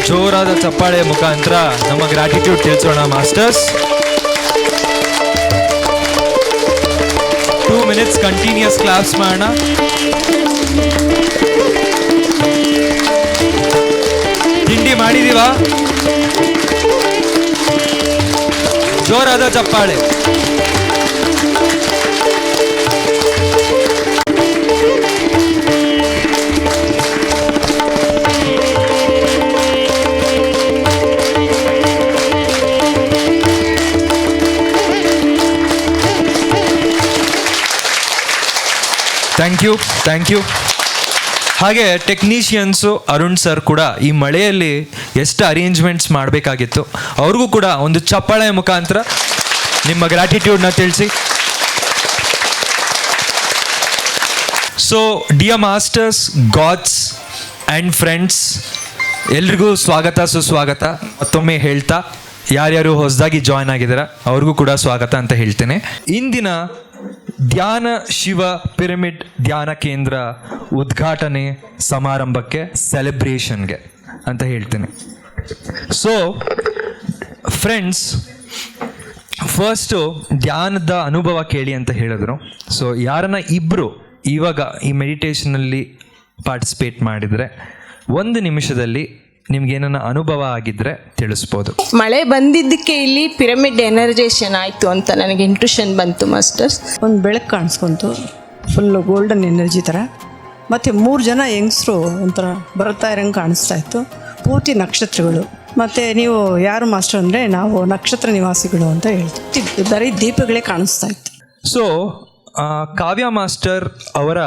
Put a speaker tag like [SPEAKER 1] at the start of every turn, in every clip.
[SPEAKER 1] ಜೋರಾದ ಚಪ್ಪಾಳೆ ಮುಖಾಂತರ ನಮ್ಮ ಗ್ರಾಟಿಟ್ಯೂಡ್ ತಿಳಿಸೋಣ ಮಾಸ್ಟರ್ಸ್. 2 minutes ಕಂಟಿನ್ಯೂಸ್ ಕ್ಲಾಸ್ ಮಾಡೋಣ. ತಿಂಡಿ ಮಾಡಿದೀವಾ? ಜೋರಾದ ಚಪ್ಪಾಳೆ. Thank you. ಹಾಗೆ ಟೆಕ್ನಿಷಿಯನ್ಸು ಅರುಣ್ ಸರ್ ಕೂಡ ಈ ಮಳೆಯಲ್ಲಿ ಎಷ್ಟು ಅರೇಂಜ್ಮೆಂಟ್ಸ್ ಮಾಡಬೇಕಾಗಿತ್ತು, ಅವ್ರಿಗೂ ಕೂಡ ಒಂದು ಚಪ್ಪಾಳೆ ಮುಖಾಂತರ ನಿಮ್ಮ ಗ್ರ್ಯಾಟಿಟ್ಯೂಡ್ನ ತಿಳಿಸಿ. So dear masters, God's and friends, ಎಲ್ರಿಗೂ ಸ್ವಾಗತ ಸುಸ್ವಾಗತ ಮತ್ತೊಮ್ಮೆ ಹೇಳ್ತಾ, ಯಾರ್ಯಾರು ಹೊಸದಾಗಿ ಜಾಯ್ನ್ ಆಗಿದ್ದೀರಾ ಅವ್ರಿಗೂ ಕೂಡ ಸ್ವಾಗತ ಅಂತ ಹೇಳ್ತೇನೆ. ಇಂದಿನ ಧ್ಯಾನ ಶಿವ ಪಿರಮಿಡ್ ಧ್ಯಾನ ಕೇಂದ್ರ ಉದ್ಘಾಟನೆ ಸಮಾರಂಭಕ್ಕೆ, ಸೆಲೆಬ್ರೇಷನ್ಗೆ ಅಂತ ಹೇಳ್ತೇನೆ. ಸೊ ಫ್ರೆಂಡ್ಸ್, ಫಸ್ಟು ಧ್ಯಾನದ ಅನುಭವ ಕೇಳಿ ಅಂತ ಹೇಳಿದ್ರು. ಸೊ ಯಾರನ್ನ ಇಬ್ಬರು ಇವಾಗ ಈ ಮೆಡಿಟೇಷನಲ್ಲಿ ಪಾರ್ಟಿಸಿಪೇಟ್ ಮಾಡಿದರೆ 1 ನಿಮಿಷದಲ್ಲಿ ನಿಮ್ಗೇನ ಅನುಭವ ಆಗಿದ್ರೆ ತಿಳಿಸ್ಬೋದು.
[SPEAKER 2] ಮಳೆ ಬಂದಿದ್ದಕ್ಕೆ ಇಲ್ಲಿ ಪಿರಮಿಡ್ ಎನರ್ಜೇಷನ್ ಆಯಿತು ಅಂತ ನನಗೆ ಇಂಟ್ಯೂಷನ್ ಬಂತು ಮಾಸ್ಟರ್ಸ್.
[SPEAKER 3] ಒಂದು ಬೆಳಕು ಕಾಣಿಸ್ಕೊಂತು, ಫುಲ್ಲು ಗೋಲ್ಡನ್ ಎನರ್ಜಿ ಥರ. ಮತ್ತು 3 ಜನ ಯಂಗ್ಸ್ರು ಒಂಥರ ಬರ್ತಾ ಇರೋಂಗೆ ಕಾಣಿಸ್ತಾ ಇತ್ತು, ಪೂರ್ತಿ ನಕ್ಷತ್ರಗಳು. ಮತ್ತು ನೀವು ಯಾರು ಮಾಸ್ಟರ್ ಅಂದರೆ ನಾವು ನಕ್ಷತ್ರ ನಿವಾಸಿಗಳು ಅಂತ ಹೇಳ್ತೀವಿ, ಬರೀ ದೀಪಗಳೇ ಕಾಣಿಸ್ತಾ ಇತ್ತು.
[SPEAKER 1] ಸೊ ಕಾವ್ಯ ಮಾಸ್ಟರ್ ಅವರ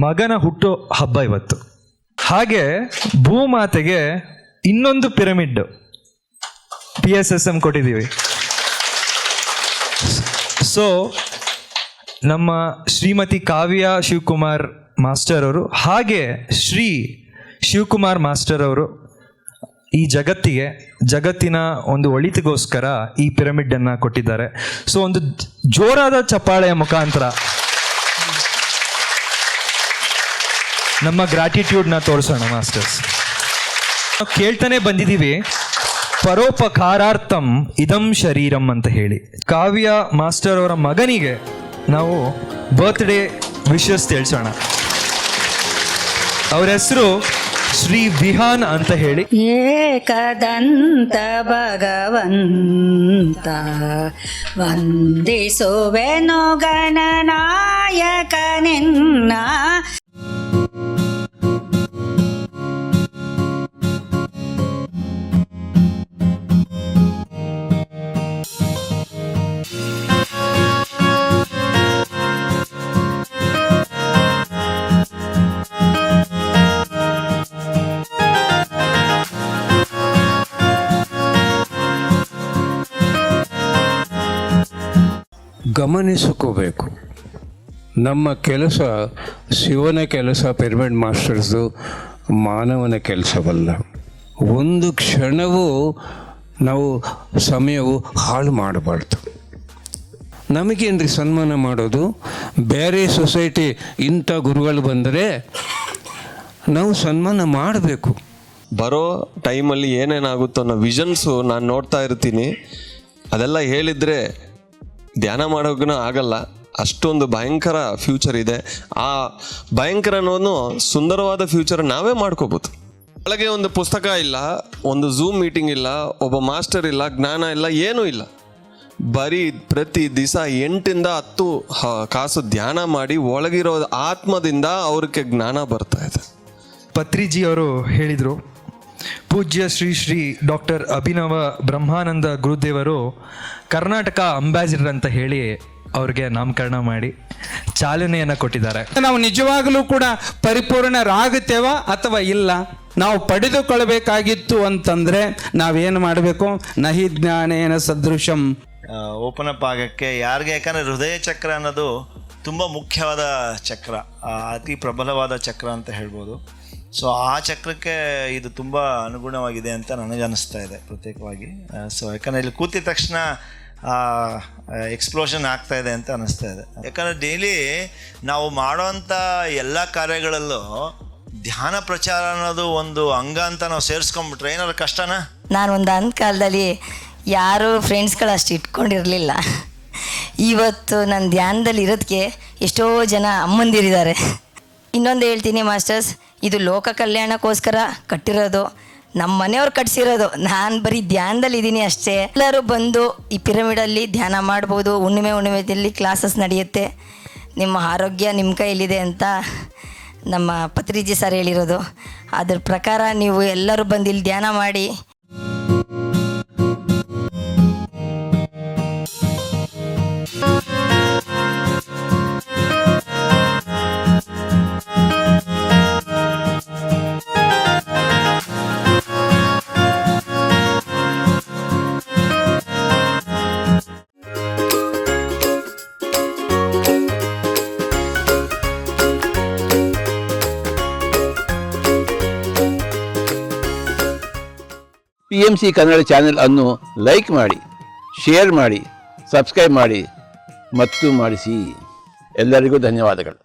[SPEAKER 1] ಮಗನ ಹುಟ್ಟು ಹಬ್ಬ ಇವತ್ತು. ಹಾಗೆ ಭೂಮಾತೆಗೆ ಇನ್ನೊಂದು ಪಿರಮಿಡ್ PSSM ಕೊಟ್ಟಿದ್ದೀವಿ. ಸೊ ನಮ್ಮ ಶ್ರೀಮತಿ ಕಾವ್ಯ ಶಿವಕುಮಾರ್ ಮಾಸ್ಟರ್ ಅವರು ಹಾಗೆ ಶ್ರೀ ಶಿವಕುಮಾರ್ ಮಾಸ್ಟರ್ ಅವರು ಈ ಜಗತ್ತಿನ ಒಂದು ಒಳಿತಿಗೋಸ್ಕರ ಈ ಪಿರಮಿಡನ್ನು ಕೊಟ್ಟಿದ್ದಾರೆ. ಸೊ ಒಂದು ಜೋರಾದ ಚಪ್ಪಾಳೆಯ ಮುಖಾಂತರ ನಮ್ಮ ಗ್ರ್ಯಾಟಿಟ್ಯೂಡ್ನ ತೋರಿಸೋಣ ಮಾಸ್ಟರ್ಸ್. ನಾವು ಕೇಳ್ತಾನೆ ಬಂದಿದ್ದೀವಿ, ಪರೋಪಕಾರಾರ್ಥಂ ಇದಂ ಶರೀರಂ ಅಂತ ಹೇಳಿ. ಕಾವ್ಯ ಮಾಸ್ಟರ್ ಅವರ ಮಗನಿಗೆ ನಾವು ಬರ್ತ್ಡೇ ವಿಶಸ್ ತಿಳಿಸೋಣ. ಅವರ ಹೆಸರು ಶ್ರೀ ವಿಹಾನ್ ಅಂತ ಹೇಳಿ.
[SPEAKER 4] ಏಕದಂತ ಭಗವಂತ ವಂದಿಸುವೆನು ಗಣನಾಯಕನೆನ್ನ.
[SPEAKER 5] ಗಮನಿಸಿಕೋಬೇಕು, ನಮ್ಮ ಕೆಲಸ ಶಿವನ ಕೆಲಸ, ಪಿರಮಿಡ್ ಮಾಸ್ಟರ್ಸು ಮಾನವನ ಕೆಲಸವಲ್ಲ. ಒಂದು ಕ್ಷಣವೂ ನಾವು ಸಮಯವು ಹಾಳು ಮಾಡಬಾರ್ದು. ನಮಗೇನ್ರಿ ಸನ್ಮಾನ ಮಾಡೋದು? ಬೇರೆ ಸೊಸೈಟಿ ಇಂಥ ಗುರುಗಳು ಬಂದರೆ ನಾವು ಸನ್ಮಾನ ಮಾಡಬೇಕು.
[SPEAKER 6] ಬರೋ ಟೈಮಲ್ಲಿ ಏನೇನಾಗುತ್ತೋ ಅನ್ನೋ ವಿಷನ್ಸು ನಾನು ನೋಡ್ತಾ ಇರ್ತೀನಿ. ಅದೆಲ್ಲ ಹೇಳಿದರೆ ಧ್ಯಾನ ಮಾಡೋಕ್ಕೂ ಆಗಲ್ಲ, ಅಷ್ಟೊಂದು ಭಯಂಕರ ಫ್ಯೂಚರ್ ಇದೆ. ಆ ಭಯಂಕರ ಅನ್ನೋದು ಸುಂದರವಾದ ಫ್ಯೂಚರ್ ನಾವೇ ಮಾಡ್ಕೋಬೋದು. ಒಳಗೆ ಒಂದು ಪುಸ್ತಕ ಇಲ್ಲ, ಒಂದು ಝೂಮ್ ಮೀಟಿಂಗ್ ಇಲ್ಲ, ಒಬ್ಬ ಮಾಸ್ಟರ್ ಇಲ್ಲ, ಜ್ಞಾನ ಇಲ್ಲ, ಏನೂ ಇಲ್ಲ. ಬರೀ ಪ್ರತಿ ದಿವಸ 8 to 10 ಕಾಸು ಧ್ಯಾನ ಮಾಡಿ ಒಳಗಿರೋ ಆತ್ಮದಿಂದ ಅವ್ರಿಗೆ ಜ್ಞಾನ ಬರ್ತಾ ಇದೆ.
[SPEAKER 1] ಪತ್ರಿಜಿ ಅವರು ಹೇಳಿದರು, ಪೂಜ್ಯ ಶ್ರೀ ಶ್ರೀ ಡಾಕ್ಟರ್ ಅಭಿನವ ಬ್ರಹ್ಮಾನಂದ ಗುರುದೇವರು ಕರ್ನಾಟಕ ಅಂಬಾಸಿಡರ್ ಅಂತ ಹೇಳಿ ಅವ್ರಿಗೆ ನಾಮಕರಣ ಮಾಡಿ ಚಾಲನೆಯನ್ನು ಕೊಟ್ಟಿದ್ದಾರೆ.
[SPEAKER 7] ನಾವು ನಿಜವಾಗಲೂ ಕೂಡ ಪರಿಪೂರ್ಣರಾಗುತ್ತೇವ ಅಥವಾ ಇಲ್ಲ? ನಾವು ಪಡೆದುಕೊಳ್ಳಬೇಕಾಗಿತ್ತು ಅಂತಂದರೆ ನಾವೇನು ಮಾಡಬೇಕು? ನಹಿ ಜ್ಞಾನೇನ ಸದೃಶಂ.
[SPEAKER 8] ಓಪನ್ ಅಪ್ ಆಗೋಕ್ಕೆ ಯಾರಿಗೆ, ಯಾಕಂದರೆ ಹೃದಯ ಚಕ್ರ ಅನ್ನೋದು ತುಂಬ ಮುಖ್ಯವಾದ ಚಕ್ರ, ಅತಿ ಪ್ರಬಲವಾದ ಚಕ್ರ ಅಂತ ಹೇಳ್ಬೋದು. ಸೊ ಆ ಚಕ್ರಕ್ಕೆ ಇದು ತುಂಬ ಅನುಗುಣವಾಗಿದೆ ಅಂತ ನನಗೆ ಅನ್ನಿಸ್ತಾ ಇದೆ ಪ್ರತ್ಯೇಕವಾಗಿ. ಸೊ ಯಾಕಂದರೆ ಇಲ್ಲಿ ಕೂತಿದ ತಕ್ಷಣ ಎಕ್ಸ್ಪ್ಲೋಷನ್ ಆಗ್ತಾ ಇದೆ ಅಂತ ಅನ್ನಿಸ್ತಾ ಇದೆ. ಯಾಕಂದರೆ ಡೈಲಿ ನಾವು ಮಾಡೋವಂಥ ಎಲ್ಲ ಕಾರ್ಯಗಳಲ್ಲೂ ಧ್ಯಾನ ಪ್ರಚಾರ ಅನ್ನೋದು ಒಂದು ಅಂಗ ಅಂತ ನಾವು ಸೇರಿಸ್ಕೊಂಡ್ಬಿಟ್ರೆ ಏನಾದ್ರು ಕಷ್ಟನಾ?
[SPEAKER 4] ನಾನು ಒಂದು ಕಾಲದಲ್ಲಿ ಯಾರೂ ಫ್ರೆಂಡ್ಸ್ಗಳು ಅಷ್ಟು ಇಟ್ಕೊಂಡಿರಲಿಲ್ಲ. ಇವತ್ತು ನನ್ನ ಧ್ಯಾನದಲ್ಲಿ ಇರೋದಕ್ಕೆ ಎಷ್ಟೋ ಜನ ಅಮ್ಮಂದಿರಿದ್ದಾರೆ. ಇನ್ನೊಂದು ಹೇಳ್ತೀನಿ ಮಾಸ್ಟರ್ಸ್, ಇದು ಲೋಕ ಕಲ್ಯಾಣಕ್ಕೋಸ್ಕರ ಕಟ್ಟಿರೋದು, ನಮ್ಮ ಮನೆಯವ್ರು ಕಟ್ಸಿರೋದು. ನಾನು ಬರೀ ಧ್ಯಾನದಲ್ಲಿದ್ದೀನಿ ಅಷ್ಟೇ. ಎಲ್ಲರೂ ಬಂದು ಈ ಪಿರಮಿಡಲ್ಲಿ ಧ್ಯಾನ ಮಾಡ್ಬೋದು. ಹುಣ್ಣಿಮೆದಲ್ಲಿ ಕ್ಲಾಸಸ್ ನಡೆಯುತ್ತೆ. ನಿಮ್ಮ ಆರೋಗ್ಯ ನಿಮ್ಮ ಕೈಯಲ್ಲಿದೆ ಅಂತ ನಮ್ಮ ಪತ್ರಿಜಿ ಸರ್ ಹೇಳಿರೋದು. ಅದ್ರ ಪ್ರಕಾರ ನೀವು ಎಲ್ಲರೂ ಬಂದು ಇಲ್ಲಿ ಧ್ಯಾನ ಮಾಡಿ.
[SPEAKER 9] TMC ಕನ್ನಡ ಚಾನೆಲ್ ಅನ್ನು ಲೈಕ್ ಮಾಡಿ, ಶೇರ್ ಮಾಡಿ, ಸಬ್ಸ್ಕ್ರೈಬ್ ಮಾಡಿ ಮತ್ತು ಮಾಡಿಸಿ. ಎಲ್ಲರಿಗೂ ಧನ್ಯವಾದಗಳು.